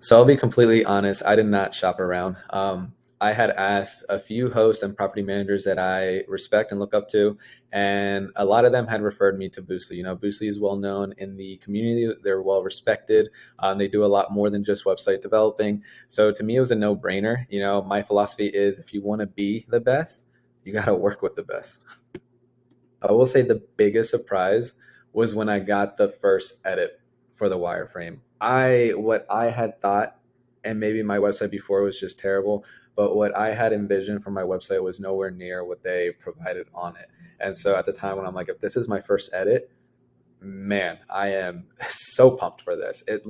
So I'll be completely honest, I did not shop around. I had asked a few hosts and property managers that I respect and look up to, and a lot of them had referred me to Boostly. You know, Boostly is well known in the community. They're well respected. They do a lot more than just website developing. So to me, it was a no brainer. You know, my philosophy is if you want to be the best, you got to work with the best. I will say the biggest surprise was when I got the first edit for the wireframe. What I had thought, and maybe my website before was just terrible, but what I had envisioned for my website was nowhere near what they provided on it. And so at the time when I'm like, if this is my first edit, man, I am so pumped for this. It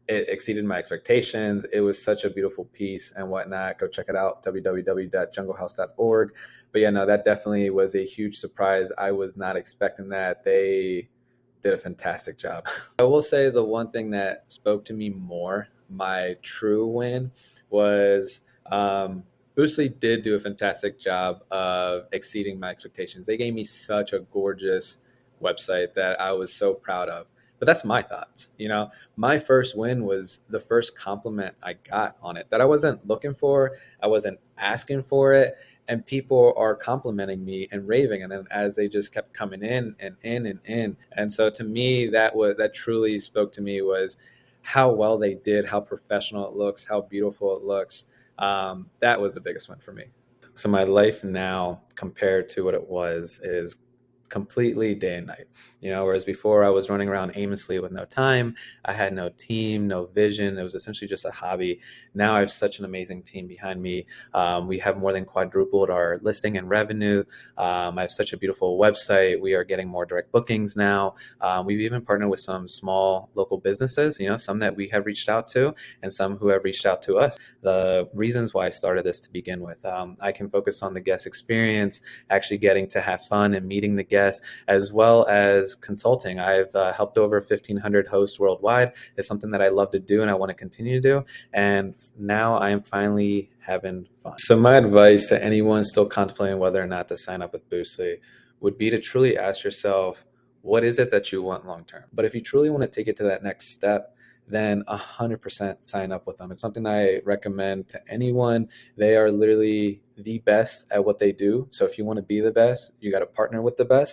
exceeded my expectations. It was such a beautiful piece and whatnot. Go check it out, www.junglehouse.org. But yeah, no, that definitely was a huge surprise. I was not expecting that. They did a fantastic job. I will say the one thing that spoke to me more, my true win, was Boostly did do a fantastic job of exceeding my expectations. They gave me such a gorgeous website that I was so proud of. But that's my thoughts. You know, my first win was the first compliment I got on it that I wasn't looking for. I wasn't asking for it. And people are complimenting me and raving. And then as they just kept coming in and in and in. And so to me, that truly spoke to me was how well they did, how professional it looks, how beautiful it looks. That was the biggest one for me. So my life now compared to what it was is completely day and night. You know, whereas before I was running around aimlessly with no time, I had no team, no vision. It was essentially just a hobby. Now I have such an amazing team behind me. We have more than quadrupled our listing and revenue. I have such a beautiful website. We are getting more direct bookings now. We've even partnered with some small local businesses, you know, some that we have reached out to and some who have reached out to us. The reasons why I started this to begin with, I can focus on the guest experience, actually getting to have fun and meeting the guests, as well as consulting. I've helped over 1,500 hosts worldwide. It's something that I love to do and I want to continue to do. And now I am finally having fun. So my advice to anyone still contemplating whether or not to sign up with Boostly would be to truly ask yourself, what is it that you want long term? But if you truly want to take it to that next step, then 100% sign up with them. It's something I recommend to anyone. They are literally the best at what they do. So if you want to be the best, you got to partner with the best.